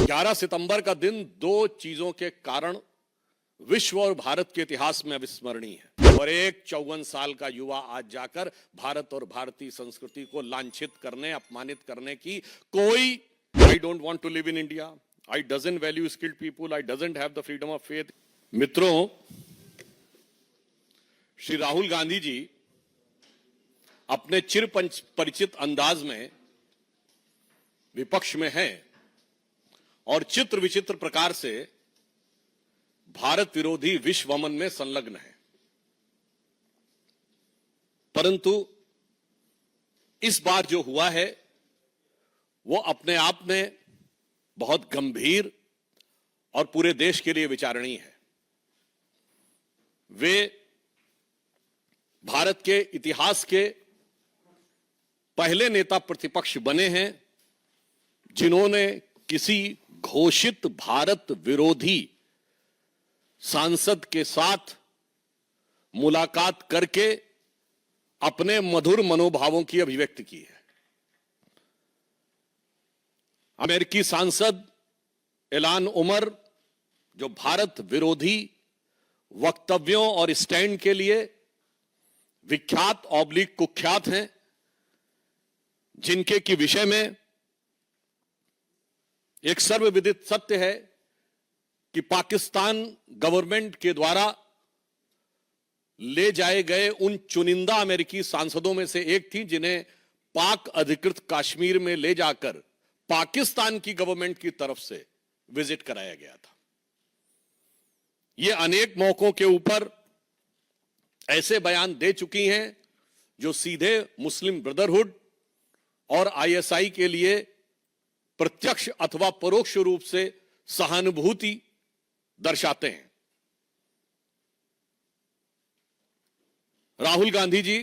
11 सितंबर का दिन दो चीजों के कारण विश्व और भारत के इतिहास में अविस्मरणीय है। और एक 54 साल का युवा आज जाकर भारत और भारतीय संस्कृति को लांछित करने, अपमानित करने की कोई I don't want to live in India, I doesn't value skilled people, I doesn't have the freedom of faith. मित्रों, श्री राहुल गांधी जी अपने चिर परिचित अंदाज में विपक्ष में हैं और चित्र विचित्र प्रकार से भारत विरोधी विश्वमन में संलग्न है। परंतु इस बार जो हुआ है वो अपने आप में बहुत गंभीर और पूरे देश के लिए विचारणीय है। वे भारत के इतिहास के पहले नेता प्रतिपक्ष बने हैं जिन्होंने किसी घोषित भारत विरोधी सांसद के साथ मुलाकात करके अपने मधुर मनोभावों की अभिव्यक्ति की है। अमेरिकी सांसद इल्हान उमर, जो भारत विरोधी वक्तव्यों और स्टैंड के लिए विख्यात / कुख्यात हैं, जिनके की विषय में एक सर्वविदित सत्य है कि पाकिस्तान गवर्नमेंट के द्वारा ले जाए गए उन चुनिंदा अमेरिकी सांसदों में से एक थी जिन्हें पाक अधिकृत कश्मीर में ले जाकर पाकिस्तान की गवर्नमेंट की तरफ से विजिट कराया गया था। ये अनेक मौकों के ऊपर ऐसे बयान दे चुकी हैं जो सीधे मुस्लिम ब्रदरहुड और आईएसआई के लिए प्रत्यक्ष अथवा परोक्ष रूप से सहानुभूति दर्शाते हैं। राहुल गांधी जी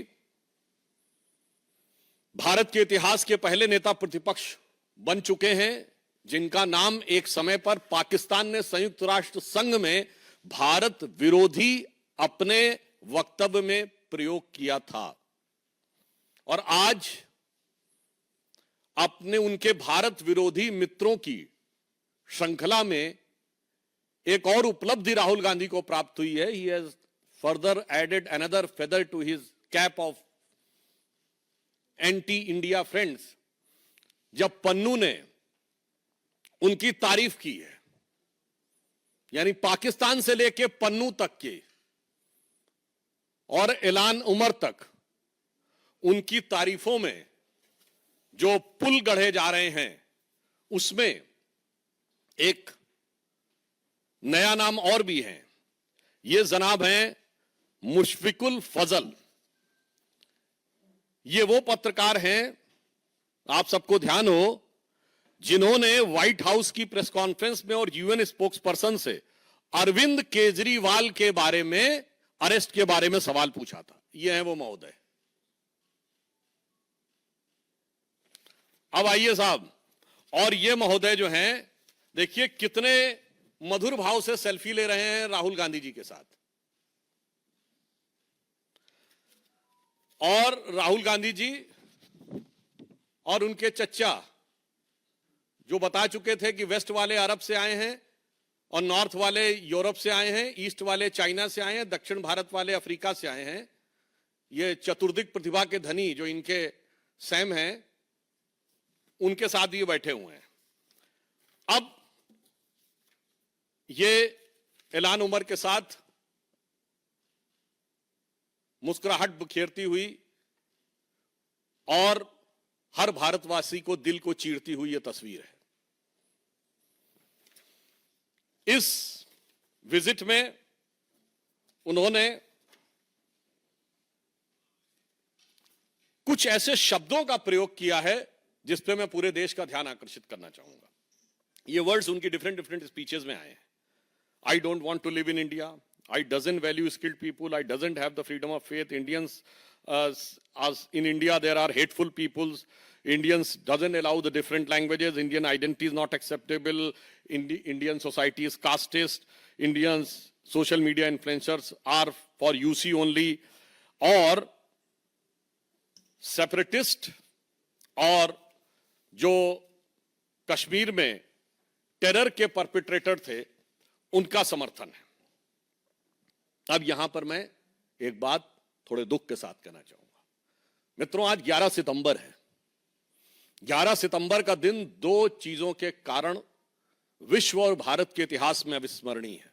भारत के इतिहास के पहले नेता प्रतिपक्ष बन चुके हैं जिनका नाम एक समय पर पाकिस्तान ने संयुक्त राष्ट्र संघ में भारत विरोधी अपने वक्तव्य में प्रयोग किया था। और आज अपने उनके भारत विरोधी मित्रों की श्रृंखला में एक और उपलब्धि राहुल गांधी को प्राप्त हुई है। He has further added another feather to his cap of anti India friends, जब पन्नू ने उनकी तारीफ की है, यानी पाकिस्तान से लेकर पन्नू तक के और इल्हान उमर तक उनकी तारीफों में जो पुल गढ़े जा रहे हैं उसमें एक नया नाम और भी है। ये जनाब हैं मुशफिकुल फजल। ये वो पत्रकार हैं, आप सबको ध्यान हो, जिन्होंने व्हाइट हाउस की प्रेस कॉन्फ्रेंस में और यूएन स्पोक्स पर्सन से अरविंद केजरीवाल के बारे में, अरेस्ट के बारे में सवाल पूछा था। ये है वो महोदय। अब आइए साहब, और ये महोदय जो हैं, देखिए कितने मधुर भाव से सेल्फी ले रहे हैं राहुल गांधी जी के साथ। और राहुल गांधी जी और उनके चच्चा, जो बता चुके थे कि वेस्ट वाले अरब से आए हैं और नॉर्थ वाले यूरोप से आए हैं, ईस्ट वाले चाइना से आए हैं, दक्षिण भारत वाले अफ्रीका से आए हैं, ये चतुर्दिक प्रतिभा के धनी जो इनके सैम हैं, उनके साथ ये बैठे हुए हैं। अब ये इल्हान उमर के साथ मुस्कुराहट बिखेरती हुई और हर भारतवासी को दिल को चीरती हुई ये तस्वीर है। इस विजिट में उन्होंने कुछ ऐसे शब्दों का प्रयोग किया है जिस पे मैं पूरे देश का ध्यान आकर्षित करना चाहूंगा। ये वर्ड्स उनकी डिफरेंट स्पीचेस में आए हैं। I don't want to live in India, I doesn't value skilled people, I doesn't have the freedom of faith, Indians in India there are hateful peoples, Indians doesn't allow the different languages, Indian identity is not acceptable, Indian society is casteist, Indians social media influencers are for UC only, और separatist और जो कश्मीर में terror के perpetrator थे उनका समर्थन है। अब यहां पर मैं एक बात थोड़े दुख के साथ कहना चाहूंगा। मित्रों, आज 11 सितंबर है। 11 सितंबर का दिन दो चीजों के कारण विश्व और भारत के इतिहास में अविस्मरणीय है।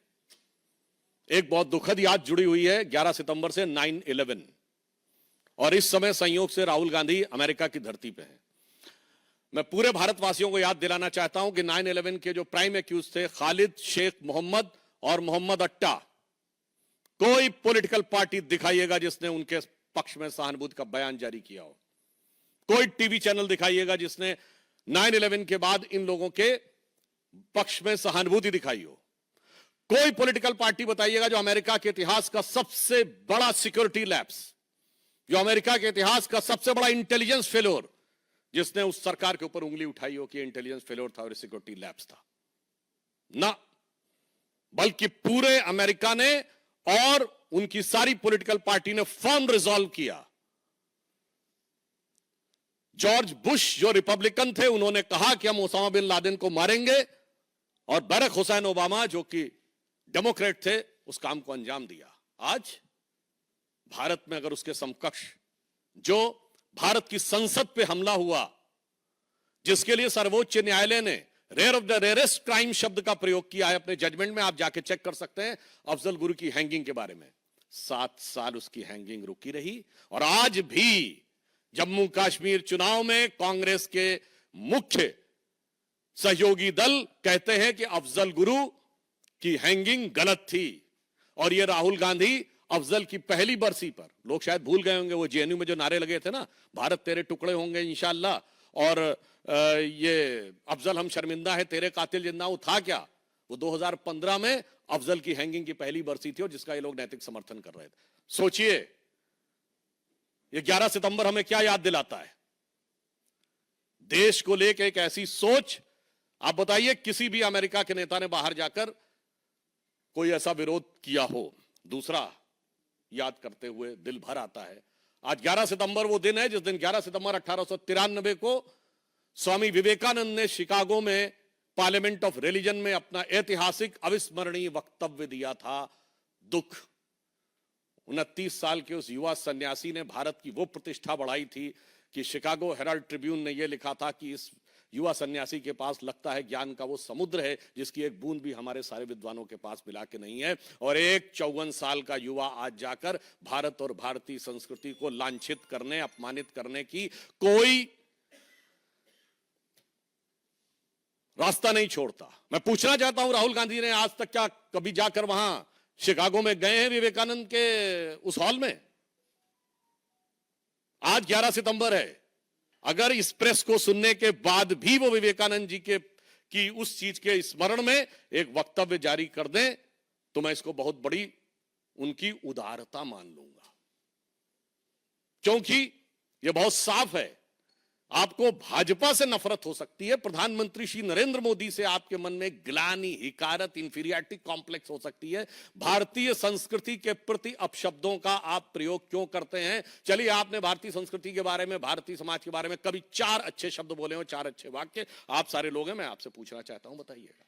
एक बहुत दुखद याद जुड़ी हुई है 11 सितंबर से 9/11, और इस समय संयोग से राहुल गांधी अमेरिका की धरती पे हैं। मैं पूरे भारतवासियों को याद दिलाना चाहता हूं कि 9/11 के जो प्राइम एक्यूज थे खालिद शेख मोहम्मद और मोहम्मद अट्टा, कोई पॉलिटिकल पार्टी दिखाइएगा जिसने उनके पक्ष में सहानुभूति का बयान जारी किया हो। कोई टीवी चैनल दिखाइएगा जिसने 9/11 के बाद इन लोगों के पक्ष में सहानुभूति दिखाई हो। कोई पॉलिटिकल पार्टी बताइएगा जो अमेरिका के इतिहास का सबसे बड़ा सिक्योरिटी लैप्स, जो अमेरिका के इतिहास का सबसे बड़ा इंटेलिजेंस फेलोर, जिसने उस सरकार के ऊपर उंगली उठाई हो कि इंटेलिजेंस फेलोर था और सिक्योरिटी लैप्स था। ना, बल्कि पूरे अमेरिका ने और उनकी सारी पॉलिटिकल पार्टी ने फर्म रिजॉल्व किया। जॉर्ज बुश जो रिपब्लिकन थे, उन्होंने कहा कि हम ओसामा बिन लादेन को मारेंगे, और बराक हुसैन ओबामा जो कि डेमोक्रेट थे, उस काम को अंजाम दिया। आज भारत में अगर उसके समकक्ष जो भारत की संसद पे हमला हुआ, जिसके लिए सर्वोच्च न्यायालय ने rare of the rarest crime शब्द का प्रयोग किया है अपने जजमेंट में, आप जाके चेक कर सकते हैं अफजल गुरु की हैंगिंग के बारे में। 7 साल उसकी हैंगिंग रुकी रही, और आज भी जम्मू कश्मीर चुनाव में कांग्रेस के मुख्य सहयोगी दल कहते हैं कि अफजल गुरु की हैंगिंग गलत थी। और ये राहुल गांधी अफजल की पहली बरसी पर, लोग शायद भूल गए होंगे वो जेएनयू में जो नारे लगे थे ना, भारत तेरे टुकड़े होंगे इंशाल्लाह, और ये अफजल हम शर्मिंदा है तेरे कातिल जिंदा, वो था क्या? वो 2015 में अफजल की हैंगिंग की पहली बरसी थी, और जिसका ये लोग नैतिक समर्थन कर रहे थे। सोचिए ये 11 सितंबर हमें क्या याद दिलाता है? देश को लेकर एक ऐसी सोच। आप बताइए किसी भी अमेरिका के नेता ने बाहर जाकर कोई ऐसा विरोध किया हो? दूसरा, याद करते हुए दिल भर आता है, आज 11 सितंबर वो दिन है जिस दिन 11 सितंबर 1893 को स्वामी विवेकानंद ने शिकागो में पार्लियामेंट ऑफ रिलीजन में अपना ऐतिहासिक अविस्मरणीय वक्तव्य दिया था। दुख, 29 साल के उस युवा सन्यासी ने भारत की वो प्रतिष्ठा बढ़ाई थी कि शिकागो हेराल्ड ट्रिब्यून ने यह लिखा था कि इस युवा सन्यासी के पास लगता है ज्ञान का वो समुद्र है जिसकी एक बूंद भी हमारे सारे विद्वानों के पास मिला के नहीं है। और एक 54 साल का युवा आज जाकर भारत और भारतीय संस्कृति को लांछित करने, अपमानित करने की कोई रास्ता नहीं छोड़ता। मैं पूछना चाहता हूं, राहुल गांधी ने आज तक क्या कभी जाकर वहां शिकागो में गए हैं विवेकानंद के उस हॉल में? आज 11 सितंबर है, अगर इस प्रेस को सुनने के बाद भी वो विवेकानंद जी के की उस चीज के स्मरण में एक वक्तव्य जारी कर दें, तो मैं इसको बहुत बड़ी उनकी उदारता मान लूंगा। क्योंकि ये बहुत साफ है, आपको भाजपा से नफरत हो सकती है, प्रधानमंत्री श्री नरेंद्र मोदी से आपके मन में ग्लानि, हिकारत, इंफीरियरिटी कॉम्प्लेक्स हो सकती है। भारतीय संस्कृति के प्रति अपशब्दों का आप प्रयोग क्यों करते हैं? चलिए, आपने भारतीय संस्कृति के बारे में, भारतीय समाज के बारे में कभी 4 अच्छे शब्द बोले हो, 4 अच्छे वाक्य, आप सारे लोग हैं, मैं आपसे पूछना चाहता हूं, बताइएगा।